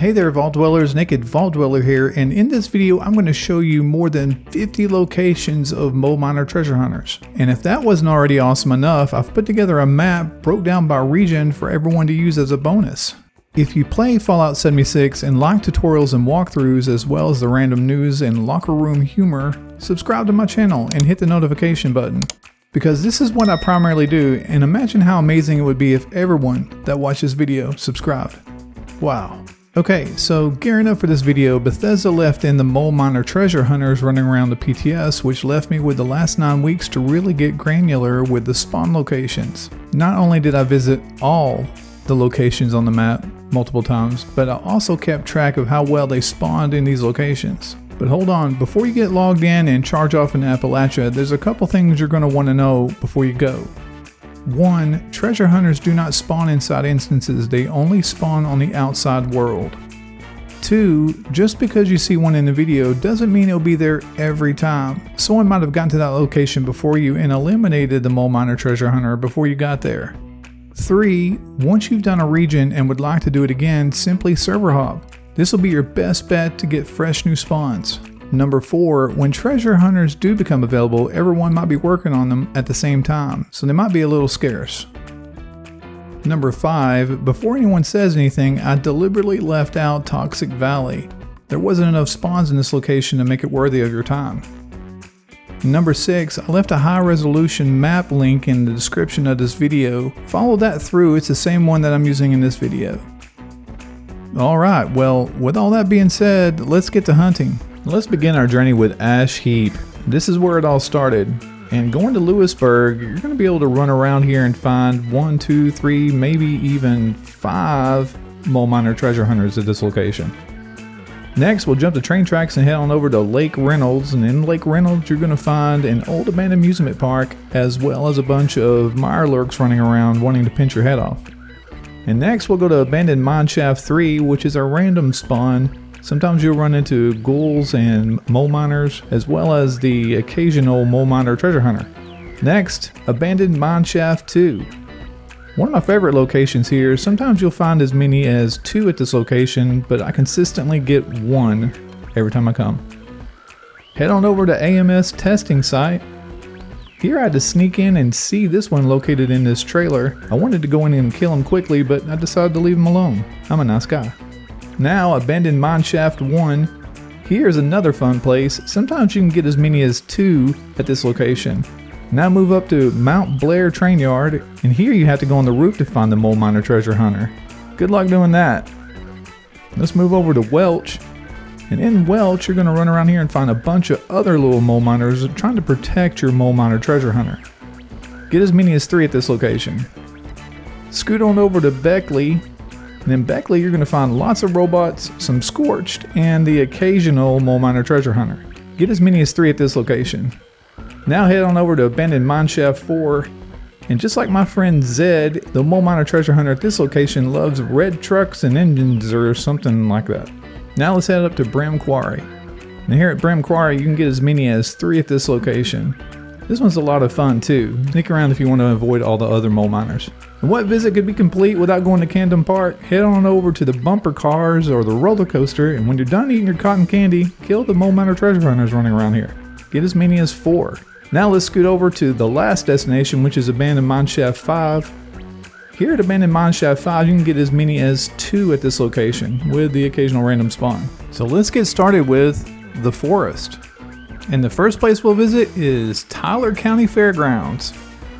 Hey there Vault Dwellers, Naked Vault Dweller here, and in this video I'm going to show you more than 50 locations of mole miner treasure hunters. And if that wasn't already awesome enough, I've put together a map broke down by region for everyone to use as a bonus. If you play Fallout 76 and like tutorials and walkthroughs as well as the random news and locker room humor, subscribe to my channel and hit the notification button. Because this is what I primarily do, and imagine how amazing it would be if everyone that watched this video subscribed. Wow. Okay, so gearing up for this video, Bethesda left in the mole miner treasure hunters running around the PTS, which left me with the last 9 weeks to really get granular with the spawn locations. Not only did I visit all the locations on the map multiple times, but I also kept track of how well they spawned in these locations. But hold on, before you get logged in and charge off in Appalachia, there's a couple things you're going to want to know before you go. 1. Treasure hunters do not spawn inside instances, they only spawn on the outside world. 2. Just because you see one in the video doesn't mean it'll be there every time. Someone might have gotten to that location before you and eliminated the mole miner treasure hunter before you got there. 3. Once you've done a region and would like to do it again, simply server hop. This will be your best bet to get fresh new spawns. Number 4, when treasure hunters do become available, everyone might be working on them at the same time, so they might be a little scarce. Number 5, before anyone says anything, I deliberately left out Toxic Valley. There wasn't enough spawns in this location to make it worthy of your time. Number 6, I left a high resolution map link in the description of this video. Follow that through, it's the same one that I'm using in this video. Alright, well, with all that being said, let's get to hunting. Let's begin our journey with Ash Heap. This is where it all started. And going to Lewisburg, you're going to be able to run around here and find 1, 2, 3, maybe even 5 mole miner treasure hunters at this location. Next, we'll jump the train tracks and head on over to Lake Reynolds. And in Lake Reynolds, you're going to find an old abandoned amusement park, as well as a bunch of mirelurks running around wanting to pinch your head off. And next, we'll go to Abandoned Mineshaft 3, which is a random spawn. Sometimes you'll run into ghouls and mole miners, as well as the occasional mole miner treasure hunter. Next, Abandoned Mineshaft 2. One of my favorite locations here. Sometimes you'll find as many as 2 at this location, but I consistently get 1 every time I come. Head on over to AMS testing site. Here I had to sneak in and see this one located in this trailer. I wanted to go in and kill him quickly, but I decided to leave him alone. I'm a nice guy. Now, Abandoned Mineshaft 1. Here's another fun place. Sometimes you can get as many as 2 at this location. Now move up to Mount Blair Train Yard, and here you have to go on the roof to find the mole miner treasure hunter. Good luck doing that. Let's move over to Welch. And in Welch, you're going to run around here and find a bunch of other little mole miners trying to protect your mole miner treasure hunter. Get as many as 3 at this location. Scoot on over to Beckley. And in Beckley, you're going to find lots of robots, some scorched, and the occasional mole miner treasure hunter. Get as many as 3 at this location. Now head on over to Abandoned Mineshaft 4. And just like my friend Zed, the mole miner treasure hunter at this location loves red trucks and engines or something like that. Now let's head up to Bram Quarry. Now here at Bram Quarry, you can get as many as 3 at this location. This one's a lot of fun too. Sneak around if you want to avoid all the other mole miners. And what visit could be complete without going to Camden Park? Head on over to the bumper cars or the roller coaster, and when you're done eating your cotton candy, kill the mole miner treasure hunters running around here. Get as many as 4. Now let's scoot over to the last destination, which is Abandoned Mineshaft 5. Here at Abandoned Mineshaft 5, you can get as many as 2 at this location, with the occasional random spawn. So let's get started with the forest. And the first place we'll visit is Tyler County Fairgrounds.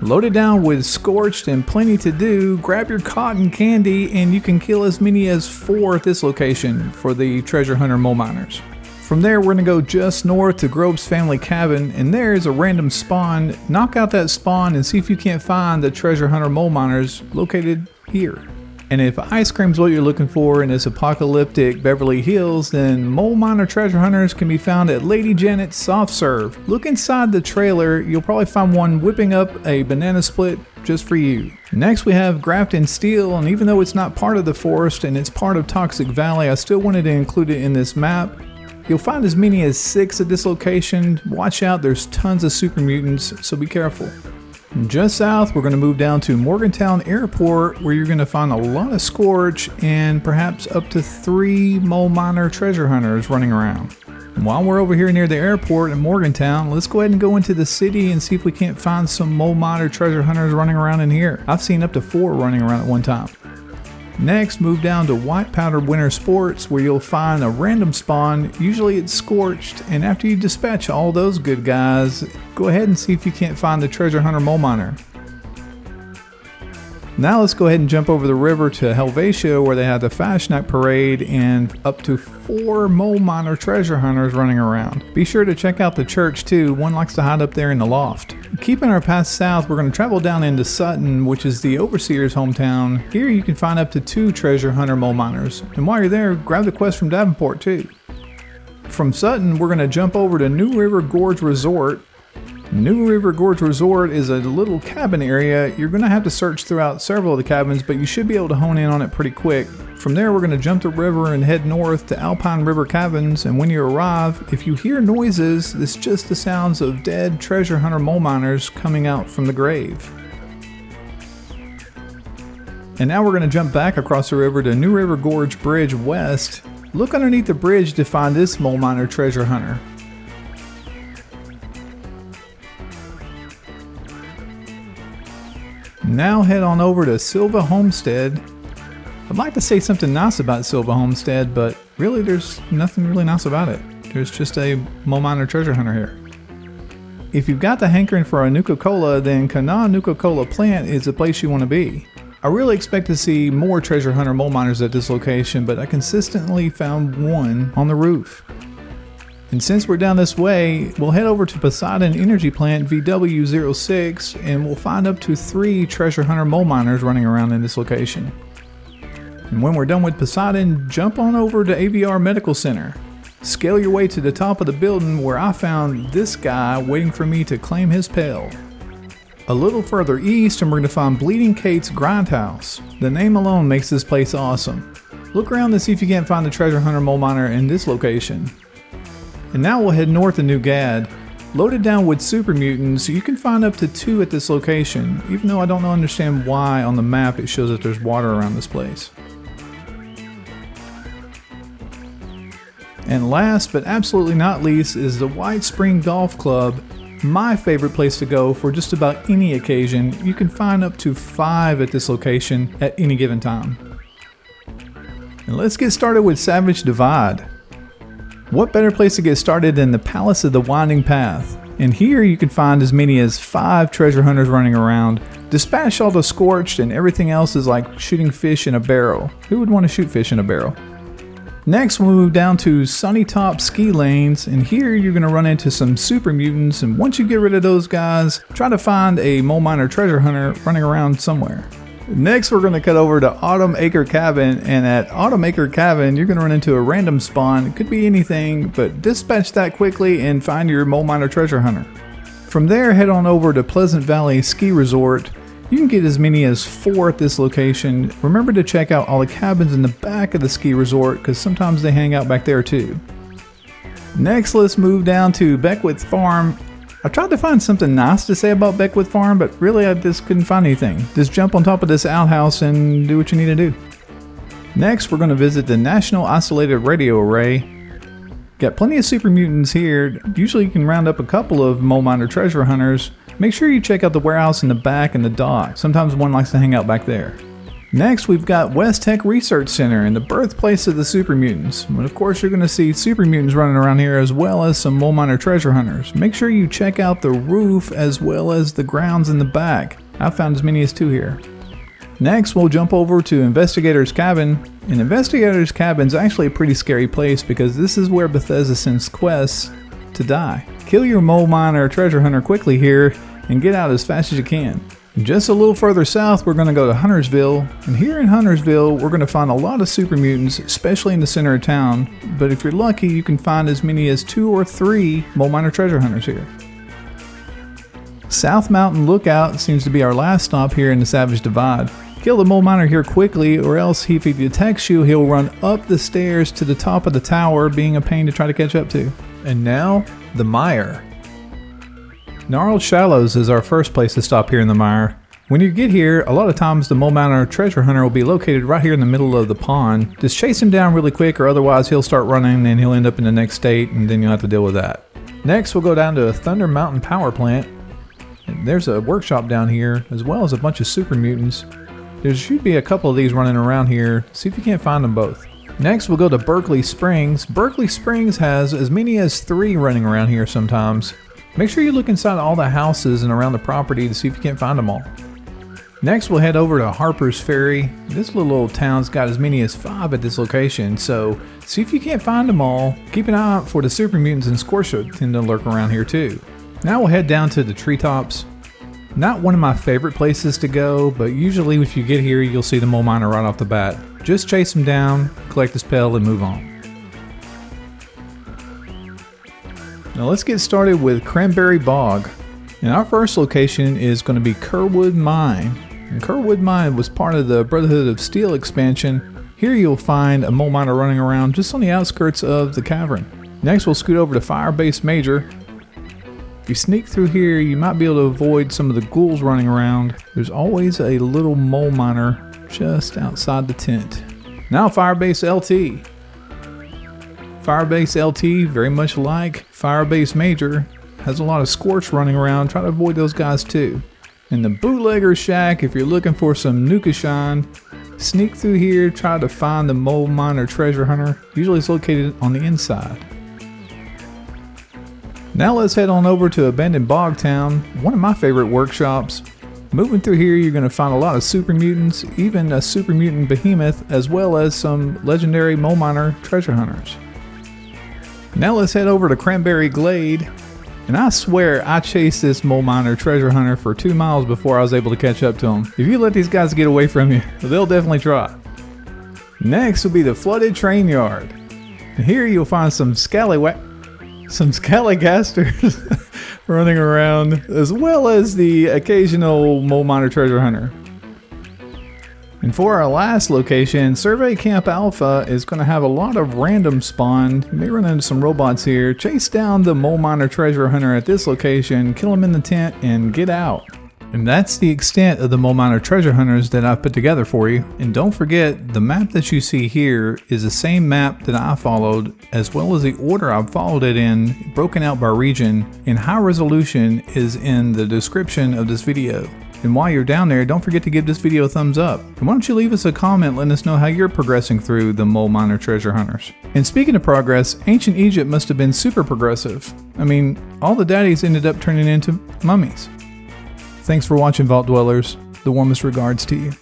Loaded down with scorched and plenty to do, grab your cotton candy and you can kill as many as 4 at this location for the treasure hunter mole miners. From there, we're going to go just north to Grove's Family Cabin, and there is a random spawn. Knock out that spawn and see if you can't find the treasure hunter mole miners located here. And if ice cream's what you're looking for in this apocalyptic Beverly Hills, then mole miner treasure hunters can be found at Lady Janet's Soft Serve. Look inside the trailer, you'll probably find one whipping up a banana split just for you. Next we have Grafton Steel, and even though it's not part of the forest and it's part of Toxic Valley, I still wanted to include it in this map. You'll find as many as 6 at this location. Watch out, there's tons of super mutants, so be careful. Just south, we're going to move down to Morgantown Airport, where you're going to find a lot of Scorch and perhaps up to 3 mole miner treasure hunters running around. And while we're over here near the airport in Morgantown, let's go ahead and go into the city and see if we can't find some mole miner treasure hunters running around in here. I've seen up to 4 running around at one time. Next, move down to White Powder Winter Sports, where you'll find a random spawn. Usually it's Scorched, and after you dispatch all those good guys, go ahead and see if you can't find the treasure hunter mole miner. Now let's go ahead and jump over the river to Helvetia, where they have the Fashnacht Parade and up to 4 mole miner treasure hunters running around. Be sure to check out the church too. One likes to hide up there in the loft. Keeping our path south, we're going to travel down into Sutton, which is the overseer's hometown. Here you can find up to 2 treasure hunter mole miners. And while you're there, grab the quest from Davenport too. From Sutton, we're going to jump over to New River Gorge Resort. New River Gorge Resort is a little cabin area. You're going to have to search throughout several of the cabins, but you should be able to hone in on it pretty quick. From there, we're going to jump the river and head north to Alpine River Cabins, and when you arrive, if you hear noises, it's just the sounds of dead treasure hunter mole miners coming out from the grave. And now we're going to jump back across the river to New River Gorge Bridge West. Look underneath the bridge to find this mole miner treasure hunter. Now head on over to Silva Homestead. I'd like to say something nice about Silva Homestead, but really there's nothing really nice about it. There's just a mole miner treasure hunter here. If you've got the hankering for a Nuka-Cola, then Kana Nuka-Cola plant is the place you want to be. I really expect to see more treasure hunter mole miners at this location, but I consistently found one on the roof. And since we're down this way, we'll head over to Poseidon Energy Plant VW06 and we'll find up to 3 treasure hunter mole miners running around in this location. And when we're done with Poseidon, jump on over to AVR Medical Center. Scale your way to the top of the building where I found this guy waiting for me to claim his pail. A little further east and we're going to find Bleeding Kate's Grindhouse. The name alone makes this place awesome. Look around to see if you can't find the treasure hunter mole miner in this location. And now we'll head north to New Gad. Loaded down with super mutants, you can find up to 2 at this location, even though I don't understand why on the map it shows that there's water around this place. And last but absolutely not least is the White Spring Golf Club. My favorite place to go for just about any occasion. You can find up to 5 at this location at any given time. And let's get started with Savage Divide. What better place to get started than the Palace of the Winding Path? And here you can find as many as 5 treasure hunters running around. Dispatch all the Scorched and everything else is like shooting fish in a barrel. Who would want to shoot fish in a barrel? Next we'll move down to Sunny Top Ski Lanes, and here you're going to run into some super mutants, and once you get rid of those guys, try to find a mole miner treasure hunter running around somewhere. Next we're going to cut over to Autumn Acre Cabin, and at Autumn Acre Cabin you're going to run into a random spawn. It could be anything, but dispatch that quickly and find your mole miner treasure hunter. From there head on over to Pleasant Valley Ski Resort. You can get as many as 4 at this location. Remember to check out all the cabins in the back of the ski resort because sometimes they hang out back there too. Next let's move down to Beckwith Farm. I tried to find something nice to say about Beckwith Farm, but really I just couldn't find anything. Just jump on top of this outhouse and do what you need to do. Next, we're going to visit the National Isolated Radio Array. Got plenty of super mutants here. Usually you can round up a couple of mole miner treasure hunters. Make sure you check out the warehouse in the back and the dock. Sometimes one likes to hang out back there. Next, we've got West Tech Research Center and the birthplace of the super mutants. But of course, you're going to see super mutants running around here as well as some mole miner treasure hunters. Make sure you check out the roof as well as the grounds in the back. I've found as many as 2 here. Next, we'll jump over to Investigator's Cabin. And Investigator's Cabin is actually a pretty scary place because this is where Bethesda sends quests to die. Kill your mole miner treasure hunter quickly here and get out as fast as you can. Just a little further south, we're going to go to Huntersville, and here in Huntersville, we're going to find a lot of super mutants, especially in the center of town, but if you're lucky, you can find as many as 2 or 3 mole miner treasure hunters here. South Mountain Lookout seems to be our last stop here in the Savage Divide. Kill the mole miner here quickly, or else if he detects you, he'll run up the stairs to the top of the tower, being a pain to try to catch up to. And now, the Mire. Gnarled Shallows is our first place to stop here in the mire. When you get here, a lot of times the mole miner treasure hunter will be located right here in the middle of the pond. Just chase him down really quick, or otherwise he'll start running and he'll end up in the next state, and then you'll have to deal with that. Next, we'll go down to Thunder Mountain Power Plant. And there's a workshop down here, as well as a bunch of super mutants. There should be a couple of these running around here. See if you can't find them both. Next, we'll go to Berkeley Springs. Berkeley Springs has as many as 3 running around here sometimes. Make sure you look inside all the houses and around the property to see if you can't find them all. Next, we'll head over to Harper's Ferry. This little old town's got as many as 5 at this location, so see if you can't find them all. Keep an eye out for the super mutants and Scortia tend to lurk around here too. Now we'll head down to the treetops. Not one of my favorite places to go, but usually if you get here, you'll see the mole miner right off the bat. Just chase him down, collect his pell, and move on. Now let's get started with Cranberry Bog. And our first location is going to be Kerwood Mine. And Kerwood Mine was part of the Brotherhood of Steel expansion. Here you'll find a mole miner running around just on the outskirts of the cavern. Next we'll scoot over to Firebase Major. If you sneak through here, you might be able to avoid some of the ghouls running around. There's always a little mole miner just outside the tent. Now Firebase LT. Firebase LT, very much like Firebase Major, has a lot of Scorch running around. Try to avoid those guys too. And the Bootlegger Shack, if you're looking for some Nuka Shine, sneak through here, try to find the mole miner treasure hunter. Usually it's located on the inside. Now let's head on over to Abandoned Bog Town, one of my favorite workshops. Moving through here, you're going to find a lot of super mutants, even a super mutant behemoth, as well as some legendary mole miner treasure hunters. Now let's head over to Cranberry Glade. And I swear I chased this mole miner treasure hunter for 2 miles before I was able to catch up to him. If you let these guys get away from you, they'll definitely try. Next will be the Flooded Train Yard. And here you'll find some scallygasters running around, as well as the occasional mole miner treasure hunter. And for our last location, Survey Camp Alpha is going to have a lot of random spawn. You may run into some robots here. Chase down the mole miner treasure hunter at this location, kill him in the tent, and get out. And that's the extent of the mole miner treasure hunters that I've put together for you. And don't forget, the map that you see here is the same map that I followed, as well as the order I've followed it in, broken out by region, and high resolution is in the description of this video. And while you're down there, don't forget to give this video a thumbs up. And why don't you leave us a comment letting us know how you're progressing through the mole miner treasure hunters. And speaking of progress, ancient Egypt must have been super progressive. I mean, all the daddies ended up turning into mummies. Thanks for watching, Vault Dwellers. The warmest regards to you.